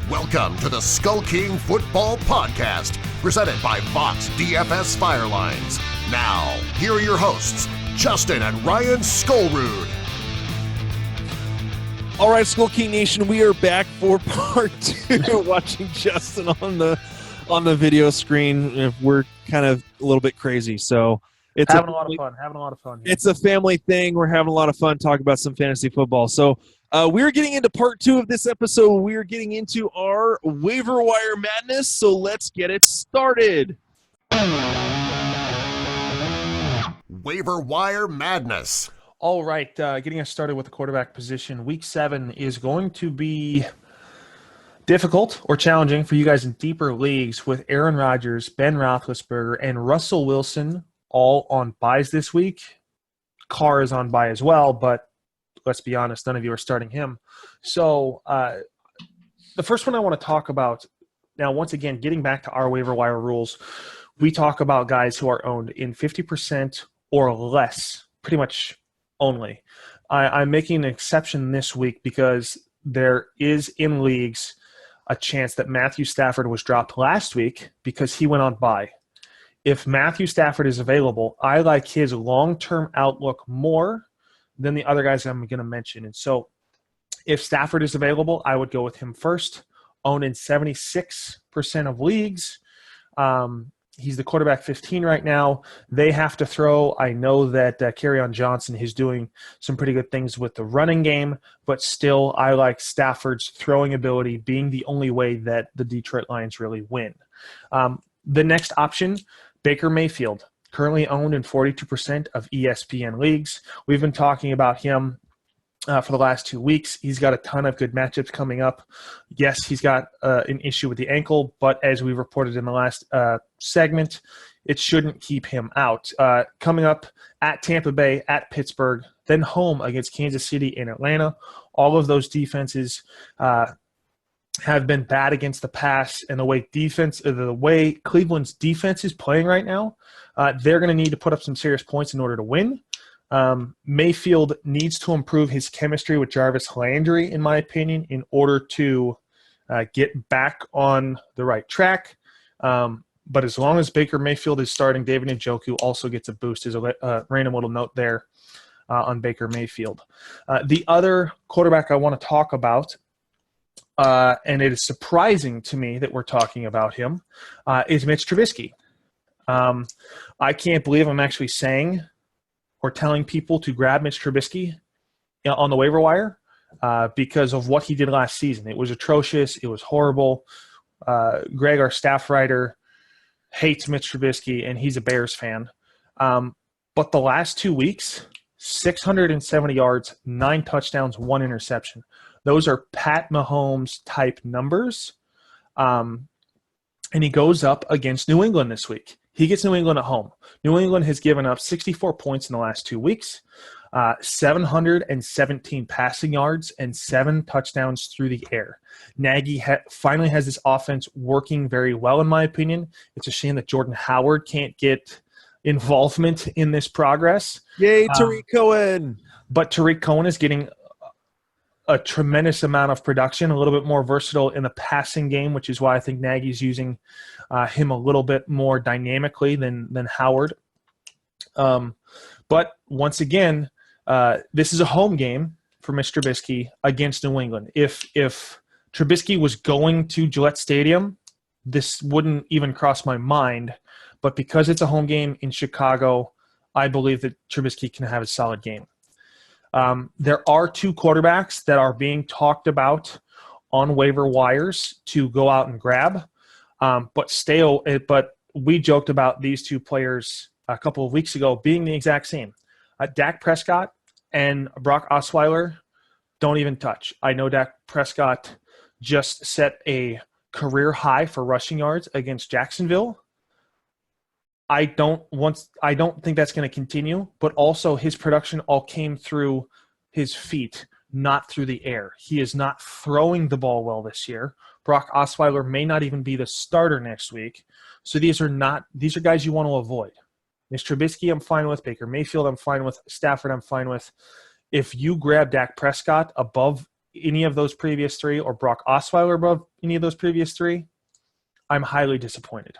Welcome to the SkullKing Football Podcast, presented by Vox DFS Firelines. Now, here are your hosts, Justin and Ryan Skullrood. All right, SkullKing Nation, we are back for part two. Watching Justin on the video screen. We're kind of a little bit crazy, so it's having a lot of fun. Here. It's a family thing. We're having a lot of fun talking about some fantasy football. So we're getting into part two of this episode. We're getting into our waiver wire madness. So let's get it started. Waiver wire madness. All right, getting us started with the quarterback position. Week 7 is going to be difficult or challenging for you guys in deeper leagues with Aaron Rodgers, Ben Roethlisberger, and Russell Wilson all on buys this week. Carr is on buy as well, but let's be honest, none of you are starting him. So the first one I want to talk about, now once again, getting back to our waiver wire rules, we talk about guys who are owned in 50% or less, pretty much only. I'm making an exception this week because there is in leagues a chance that Matthew Stafford was dropped last week because he went on bye. If Matthew Stafford is available, I like his long-term outlook more than the other guys I'm going to mention. And so if Stafford is available, I would go with him first. Owned in 76% of leagues. He's the quarterback 15 right now. They have to throw. I know that Kerryon Johnson is doing some pretty good things with the running game, but still I like Stafford's throwing ability being the only way that the Detroit Lions really win. The next option, Baker Mayfield, currently owned in 42% of ESPN leagues. We've been talking about him for the last 2 weeks. He's got a ton of good matchups coming up. Yes, he's got an issue with the ankle, but as we reported in the last segment, it shouldn't keep him out. Coming up at Tampa Bay, at Pittsburgh, then home against Kansas City and Atlanta. All of those defenses have been bad against the pass, and the way Cleveland's defense is playing right now, they're going to need to put up some serious points in order to win. Mayfield needs to improve his chemistry with Jarvis Landry, in my opinion, in order to get back on the right track. But as long as Baker Mayfield is starting, David Njoku also gets a boost. As a random little note there on Baker Mayfield. The other quarterback I want to talk about, and it is surprising to me that we're talking about him, is Mitch Trubisky. I can't believe I'm actually saying or telling people to grab Mitch Trubisky on the waiver wire because of what he did last season. It was atrocious. It was horrible. Greg, our staff writer, hates Mitch Trubisky, and he's a Bears fan. But the last 2 weeks, 670 yards, 9 touchdowns, 1 interception. Those are Pat Mahomes-type numbers. And he goes up against New England this week. He gets New England at home. New England has given up 64 points in the last 2 weeks, 717 passing yards, and 7 touchdowns through the air. Nagy finally has this offense working very well, in my opinion. It's a shame that Jordan Howard can't get involvement in this progress. Yay, Tariq Cohen! But Tariq Cohen is getting a tremendous amount of production, a little bit more versatile in the passing game, which is why I think Nagy's using him a little bit more dynamically than Howard. But once again, this is a home game for Mr. Trubisky against New England. If Trubisky was going to Gillette Stadium, this wouldn't even cross my mind. But because it's a home game in Chicago, I believe that Trubisky can have a solid game. There are 2 quarterbacks that are being talked about on waiver wires to go out and grab. But we joked about these 2 players a couple of weeks ago being the exact same. Dak Prescott and Brock Osweiler don't even touch. I know Dak Prescott just set a career high for rushing yards against Jacksonville. I don't think that's going to continue, but also his production all came through his feet, not through the air. He is not throwing the ball well this year. Brock Osweiler may not even be the starter next week. So these are guys you want to avoid. Mr. Trubisky, I'm fine with. Baker Mayfield, I'm fine with. Stafford, I'm fine with. If you grab Dak Prescott above any of those previous three or Brock Osweiler above any of those previous three, I'm highly disappointed.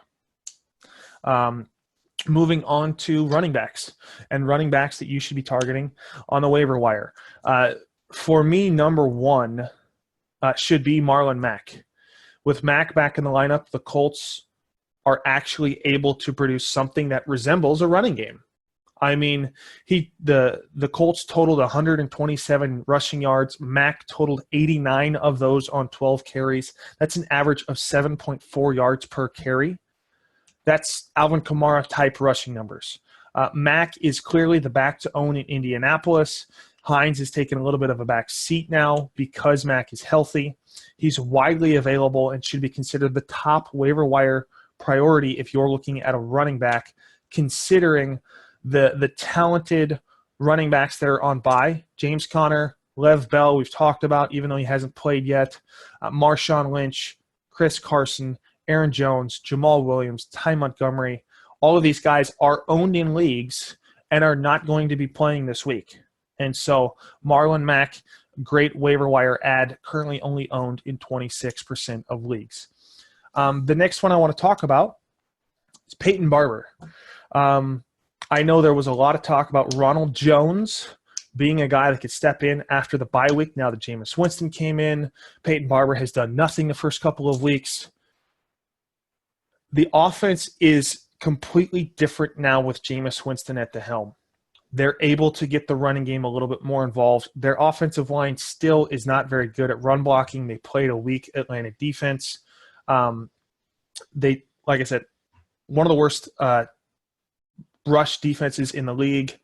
Moving on to running backs and running backs that you should be targeting on the waiver wire. For me, number one should be Marlon Mack. With Mack back in the lineup, the Colts are actually able to produce something that resembles a running game. I mean, the Colts totaled 127 rushing yards. Mack totaled 89 of those on 12 carries. That's an average of 7.4 yards per carry. That's Alvin Kamara-type rushing numbers. Mack is clearly the back to own in Indianapolis. Hines is taking a little bit of a back seat now because Mack is healthy. He's widely available and should be considered the top waiver wire priority if you're looking at a running back, considering the talented running backs that are on bye. James Conner, Lev Bell, we've talked about, even though he hasn't played yet. Marshawn Lynch, Chris Carson, Aaron Jones, Jamal Williams, Ty Montgomery. All of these guys are owned in leagues and are not going to be playing this week. And so Marlon Mack, great waiver wire ad, currently only owned in 26% of leagues. The next one I want to talk about is Peyton Barber. I know there was a lot of talk about Ronald Jones being a guy that could step in after the bye week now that Jameis Winston came in. Peyton Barber has done nothing the first couple of weeks. The offense is completely different now with Jameis Winston at the helm. They're able to get the running game a little bit more involved. Their offensive line still is not very good at run blocking. They played a weak Atlanta defense. Like I said, one of the worst rush defenses in the league.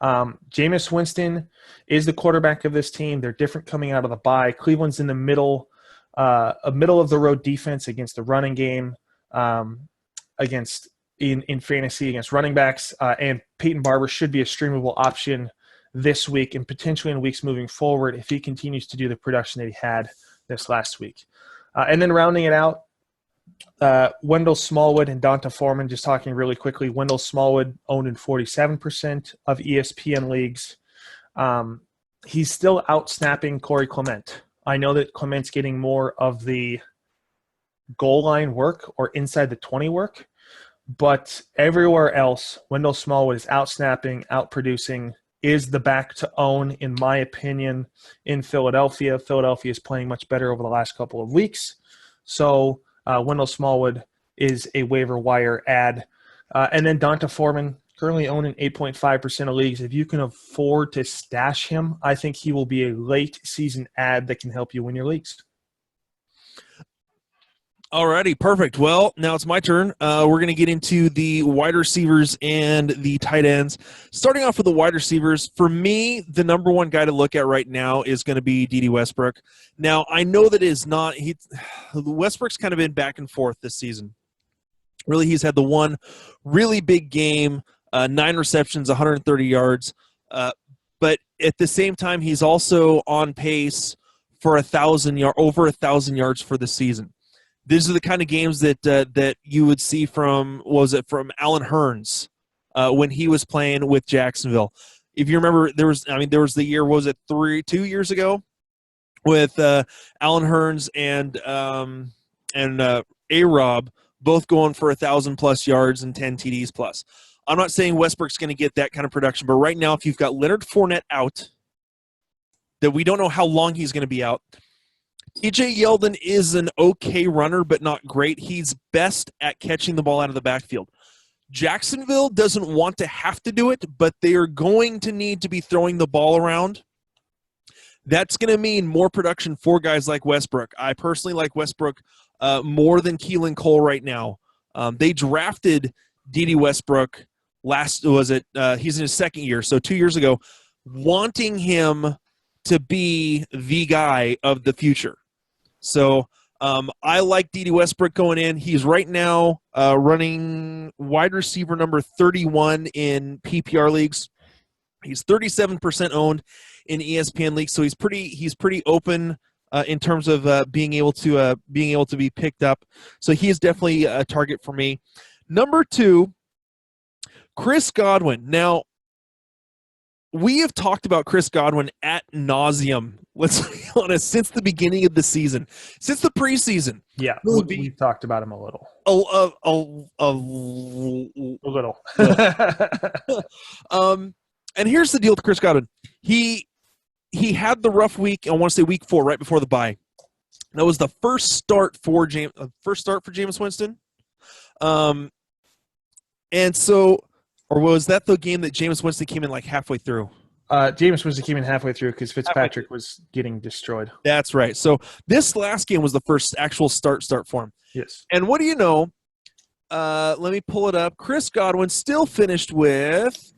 Jameis Winston is the quarterback of this team. They're different coming out of the bye. Cleveland's in the middle of the road defense against the running game, against in fantasy against running backs. And Peyton Barber should be a streamable option this week and potentially in weeks moving forward if he continues to do the production that he had this last week. And then rounding it out, Wendell Smallwood and Donta Foreman, just talking really quickly. Wendell Smallwood owned in 47% of ESPN leagues. He's still out-snapping Corey Clement. I know that Clement's getting more of the goal line work or inside the 20 work, but everywhere else, Wendell Smallwood is out-snapping, out-producing, is the back to own, in my opinion, in Philadelphia. Philadelphia is playing much better over the last couple of weeks. So Wendell Smallwood is a waiver wire ad. And then Donta Foreman, currently owned in 8.5% of leagues. If you can afford to stash him, I think he will be a late season ad that can help you win your leagues. Alrighty, perfect. Well, now it's my turn. We're going to get into the wide receivers and the tight ends. Starting off with the wide receivers, for me, the number one guy to look at right now is going to be Dede Westbrook. Now, I know that is not – Westbrook's kind of been back and forth this season. Really, he's had the one really big game, 9 receptions, 130 yards. But at the same time, he's also on pace for over 1,000 yards for the season. These are the kind of games that you would see from Allen Hurns when he was playing with Jacksonville. If you remember, there was the year, 2 years ago, with Allen Hurns and A-Rob both going for 1,000+ yards and 10 TDs plus. I'm not saying Westbrook's going to get that kind of production, but right now, if you've got Leonard Fournette out, that we don't know how long he's going to be out. TJ Yeldon is an okay runner, but not great. He's best at catching the ball out of the backfield. Jacksonville doesn't want to have to do it, but they are going to need to be throwing the ball around. That's going to mean more production for guys like Westbrook. I personally like Westbrook more than Keelan Cole right now. They drafted Dede Westbrook he's in his second year, so 2 years ago, wanting him to be the guy of the future. So I like Dede Westbrook going in. He's right now running wide receiver number 31 in PPR leagues. He's 37% owned in ESPN leagues, so he's pretty open in terms of being able to be picked up. So he is definitely a target for me. Number 2, Chris Godwin. Now, we have talked about Chris Godwin ad nauseum, let's be honest, since the beginning of the season, since the preseason. Yeah, we've talked about him a little. A little. And here's the deal with Chris Godwin. He had the rough week, I want to say week 4, right before the bye. That was the first start for Jameis Winston. And so, or was that the game that Jameis Winston came in like halfway through? Jameis Winston came in halfway through because Fitzpatrick was getting destroyed. That's right. So this last game was the first actual start for him. Yes. And what do you know? Let me pull it up. Chris Godwin still finished with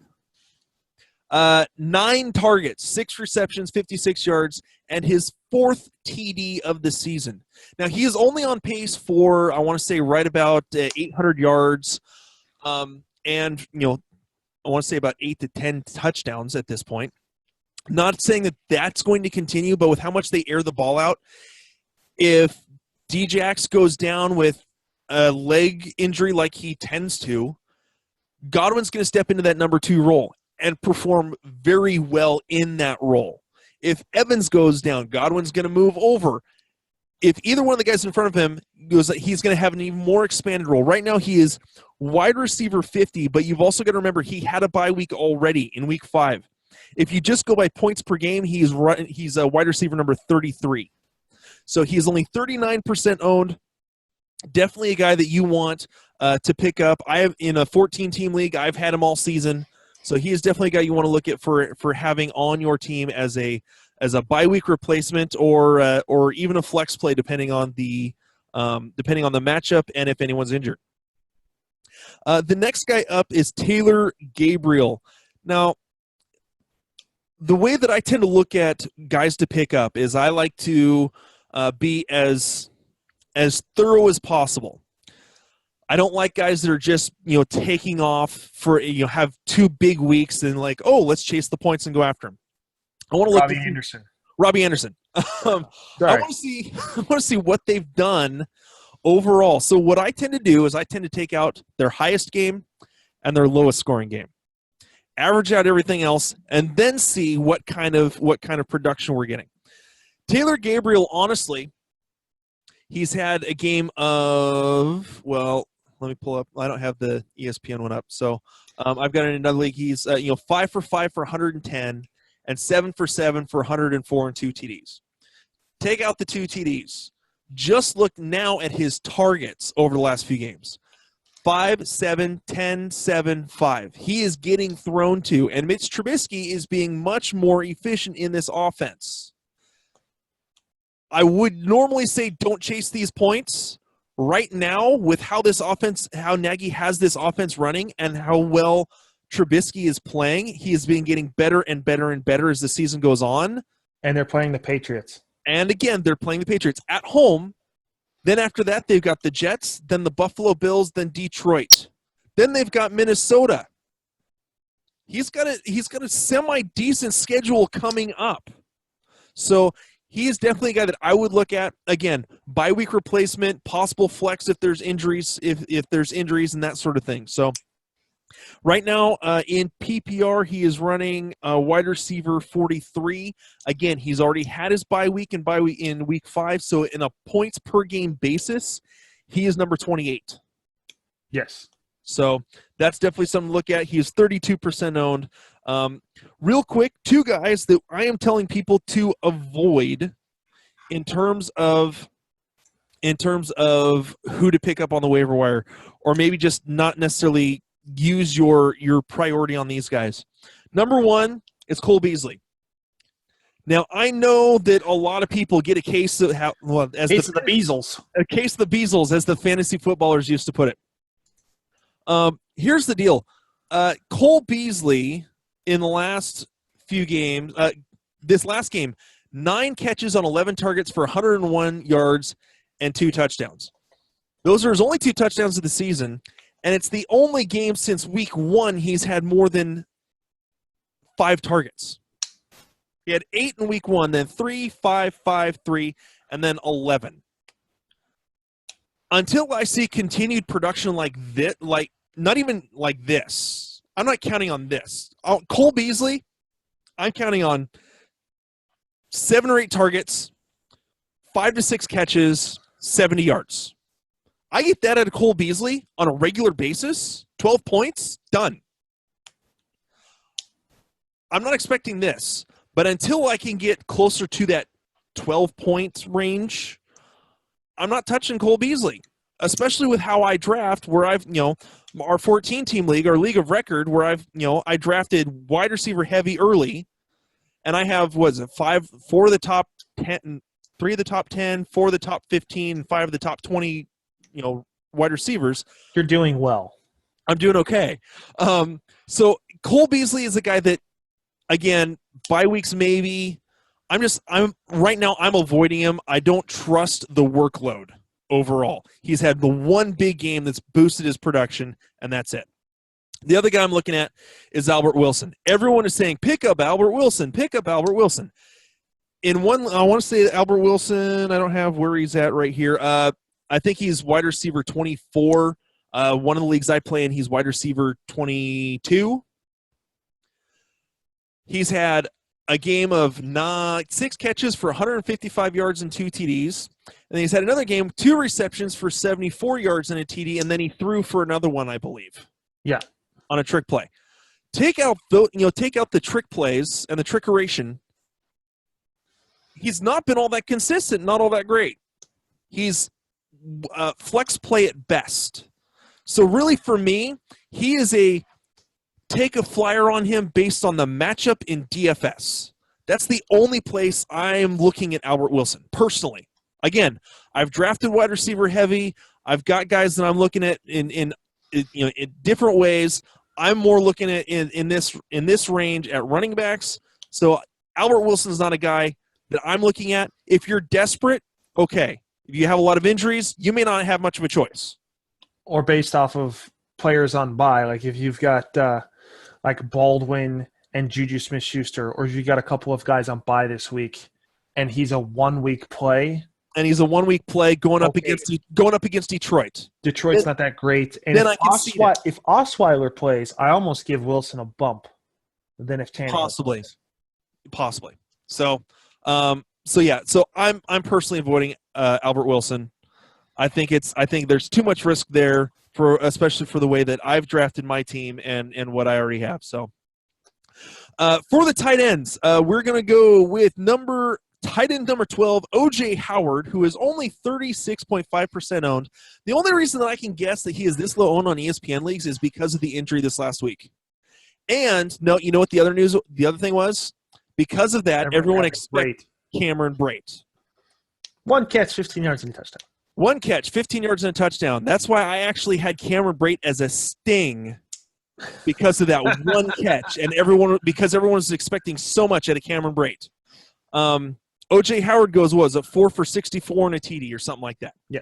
9 targets, 6 receptions, 56 yards, and his 4th TD of the season. Now, he is only on pace for, I want to say, right about 800 yards, and, I want to say about 8 to 10 touchdowns at this point. Not saying that that's going to continue, but with how much they air the ball out, if Djax goes down with a leg injury like he tends to, Godwin's going to step into that number 2 role and perform very well in that role. If Evans goes down, Godwin's going to move over. If either one of the guys in front of him goes, he's going to have an even more expanded role. Right now, he is wide receiver 50, but you've also got to remember he had a bye week already in week 5. If you just go by points per game, he's a wide receiver number 33. So he's only 39% owned. Definitely a guy that you want to pick up. I have in a 14-team league. I've had him all season. So he is definitely a guy you want to look at for having on your team as a bye week replacement or even a flex play depending on the matchup and if anyone's injured. The next guy up is Taylor Gabriel. Now, the way that I tend to look at guys to pick up is I like to be as thorough as possible. I don't like guys that are just, taking off for, have 2 big weeks and like, oh, let's chase the points and go after him. I want to look at Robbie Anderson. I want to see what they've done overall. So what I tend to do is I tend to take out their highest game and their lowest scoring game, average out everything else, and then see what kind of production we're getting. Taylor Gabriel, honestly, he's had a game of, well, let me pull up. I don't have the ESPN one up, so I've got it in another league. He's 5 for 5 for 110 and 7 for 7 for 104 and 2 TDs. Take out the 2 TDs. Just look now at his targets over the last few games. 5, 7, 10, 7, 5. He is getting thrown to, and Mitch Trubisky is being much more efficient in this offense. I would normally say don't chase these points. Right now, with how this offense, how Nagy has this offense running and how well Trubisky is playing, he has been getting better and better and better as the season goes on. And they're playing the Patriots. And again, they're playing the Patriots at home. Then after that, they've got the Jets, then the Buffalo Bills, then Detroit. Then they've got Minnesota. He's got a semi-decent schedule coming up. So he is definitely a guy that I would look at. Again, bye week replacement, possible flex if there's injuries, if there's injuries and that sort of thing. So right now in PPR, he is running wide receiver 43. Again, he's already had his bye week in week 5. So in a points per game basis, he is number 28. Yes. So that's definitely something to look at. He is 32% owned. Real quick, 2 guys that I am telling people to avoid in terms of who to pick up on the waiver wire, or maybe just not necessarily use your priority on these guys. Number 1 is Cole Beasley. Now, I know that a lot of people get a case of the Beazles, as the fantasy footballers used to put it. Here's the deal. Cole Beasley in the last few games, this last game, 9 catches on 11 targets for 101 yards and 2 touchdowns. Those are his only 2 touchdowns of the season, and it's the only game since week 1 he's had more than 5 targets. He had 8 in week 1, then 3, 5, 5, 3, and then 11. Until I see continued production like this, not even like this. I'm not counting on this. Cole Beasley, I'm counting on 7 or 8 targets, 5 to 6 catches, 70 yards. I get that out of Cole Beasley on a regular basis, 12 points, done. I'm not expecting this, but until I can get closer to that 12-point range, I'm not touching Cole Beasley, especially with how I draft, where I've, our 14-team league, our league of record, where I drafted wide receiver heavy early, and I have, 4 of the top 10, 3 of the top 10, 4 of the top 15, 5 of the top 20, wide receivers. You're doing well. I'm doing okay. So Cole Beasley is a guy that, again, bye weeks maybe. Right now I'm avoiding him. I don't trust the workload overall. He's had the one big game that's boosted his production, and that's it. The other guy I'm looking at is Albert Wilson. Everyone is saying, pick up Albert Wilson, pick up Albert Wilson. I want to say Albert Wilson, I don't have where he's at right here. I think he's wide receiver 24. One of the leagues I play in, he's wide receiver 22. He's had a game of 6 catches for 155 yards and 2 TDs. And he's had another game, 2 receptions for 74 yards and a TD, and then he threw for another one, I believe. Yeah. On a trick play. Take out the trick plays and the trickeration. He's not been all that consistent, not all that great. He's flex play at best. So really for me, he is take a flyer on him based on the matchup in DFS. That's the only place I am looking at Albert Wilson, personally. Again, I've drafted wide receiver heavy. I've got guys that I'm looking at in different ways. I'm more looking at in this range at running backs. So Albert Wilson's not a guy that I'm looking at. If you're desperate, okay. If you have a lot of injuries, you may not have much of a choice. Or based off of players on bye, like if you've got like Baldwin and Juju Smith-Schuster, or if you got a couple of guys on bye this week, and he's a 1-week play. And he's a 1-week play going up against Detroit. Detroit's not that great. And then if Osweiler plays, I almost give Wilson a bump than if Tannehill plays. Possibly. So I'm personally avoiding Albert Wilson. I think there's too much risk there, especially for the way that I've drafted my team and what I already have. So for the tight ends, we're going to go with tight end number 12, O.J. Howard, who is only 36.5% owned. The only reason that I can guess that he is this low owned on ESPN leagues is because of the injury this last week. And no, you know what the other thing was? Because of that, everyone expected Cameron Brate. 1 catch, 15 yards and a touchdown. 1 catch, 15 yards and a touchdown. That's why I actually had Cameron Brate as a sting because of that 1 catch, and because everyone was expecting so much out of Cameron Brate. O.J. Howard goes, 4 for 64 and a TD or something like that. Yeah.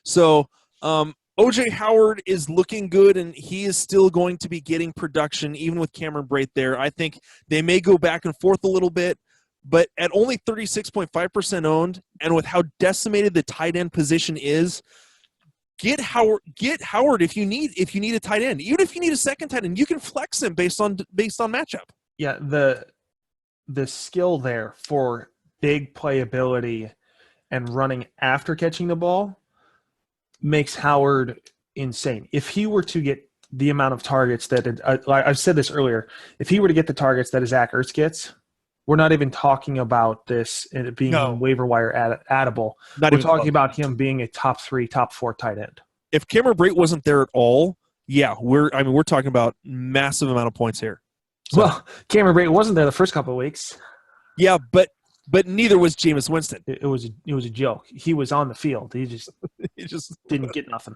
So O.J. Howard is looking good, and he is still going to be getting production, even with Cameron Brate there. I think they may go back and forth a little bit, but at only 36.5% owned, and with how decimated the tight end position is, get Howard if you need a tight end. Even if you need a second tight end, you can flex him based on matchup. Yeah, the skill there for big playability and running after catching the ball makes Howard insane. If he were to get the amount of targets that I've said this earlier, if he were to get the targets that Zach Ertz gets, we're not even talking about this being waiver wire addable. We're talking about him being a top 3, top 4 tight end. If Cameron Brate wasn't there at all, yeah, we're talking about massive amount of points here. So, well, Cameron Brate wasn't there the first couple of weeks. Yeah, but neither was Jameis Winston. It was a joke. He was on the field. He just didn't get nothing.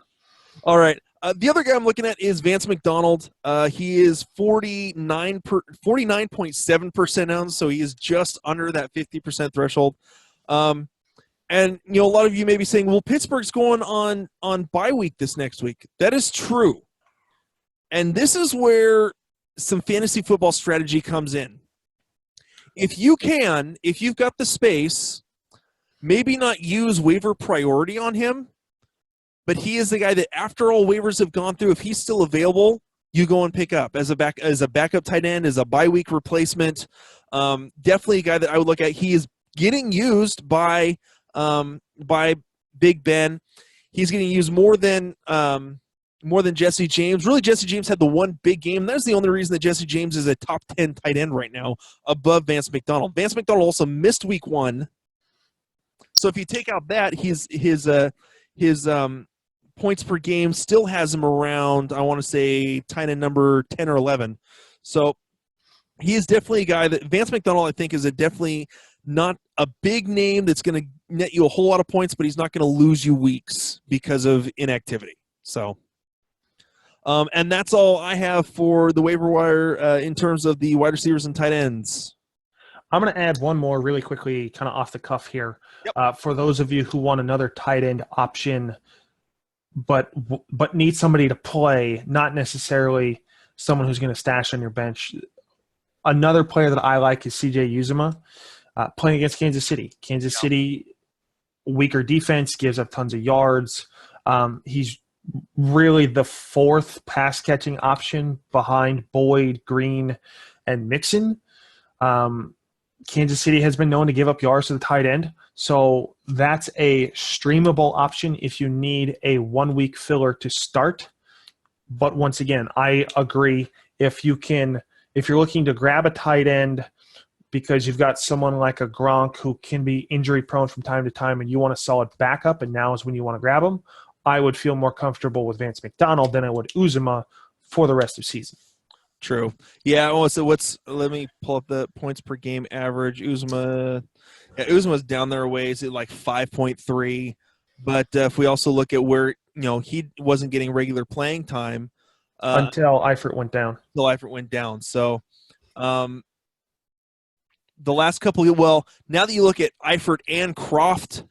All right. The other guy I'm looking at is Vance McDonald. He is 49.7% owned, so he is just under that 50% threshold. And a lot of you may be saying, well, Pittsburgh's going on bye week this next week. That is true. And this is where some fantasy football strategy comes in. If you've got the space, maybe not use waiver priority on him, but he is the guy that after all waivers have gone through, if he's still available, you go and pick up as a backup tight end, as a bye week replacement. Definitely a guy that I would look at. He is getting used by Big Ben. He's getting used more than Jesse James. Really, Jesse James had the one big game. That's the only reason that Jesse James is a top 10 tight end right now, above Vance McDonald. Vance McDonald also missed week 1. So if you take out that, his points per game still has him around, I want to say, tight end number 10 or 11. So he is definitely a guy that Vance McDonald, I think, is definitely not a big name that's going to net you a whole lot of points, but he's not going to lose you weeks because of inactivity. So, and that's all I have for the waiver wire in terms of the wide receivers and tight ends. I'm going to add one more really quickly, kind of off the cuff here. Yep. For those of you who want another tight end option, but need somebody to play, not necessarily someone who's going to stash on your bench. Another player that I like is CJ Uzomah, playing against Kansas City. Kansas City, weaker defense, gives up tons of yards. He's really the 4th pass-catching option behind Boyd, Green, and Mixon. Kansas City has been known to give up yards to the tight end, so that's a streamable option if you need a 1-week filler to start. But once again, I agree, if you're looking to grab a tight end because you've got someone like a Gronk who can be injury prone from time to time and you want a solid backup and now is when you want to grab him, I would feel more comfortable with Vance McDonald than I would Uzomah for the rest of the season. True. Yeah. Oh, so let me pull up the points per game average. Uzomah's down there a ways at like 5.3. But if we also look at where, he wasn't getting regular playing time until Eifert went down. So the last couple, now that you look at Eifert and Croft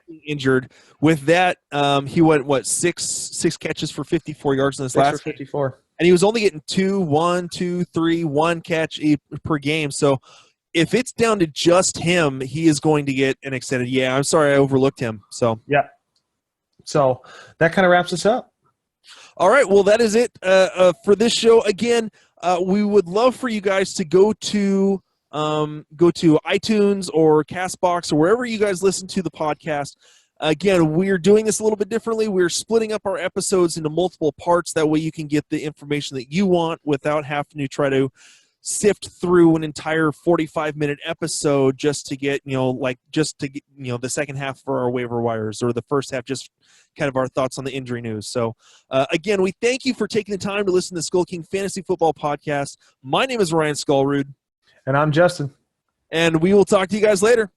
being injured, with that, he went, 6 catches for 54 yards in this last 54. Game. And he was only getting 1 catch per game. So if it's down to just him, he is going to get an extended. Yeah, I'm sorry I overlooked him. So yeah. So that kind of wraps us up. All right. Well, that is it for this show. Again, we would love for you guys to go to iTunes or CastBox or wherever you guys listen to the podcast. Again, we're doing this a little bit differently. We're splitting up our episodes into multiple parts. That way you can get the information that you want without having to try to sift through an entire 45-minute episode just to get, the second half for our waiver wires, or the first half just kind of our thoughts on the injury news. So, again, we thank you for taking the time to listen to the SkullKing Fantasy Football Podcast. My name is Ryan Skullrood. And I'm Justin. And we will talk to you guys later.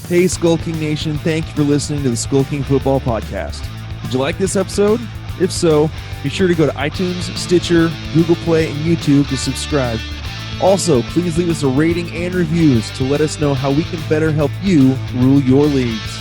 Hey, SkullKing Nation. Thank you for listening to the SkullKing Football Podcast. Did you like this episode? If so, be sure to go to iTunes, Stitcher, Google Play, and YouTube to subscribe. Also, please leave us a rating and reviews to let us know how we can better help you rule your leagues.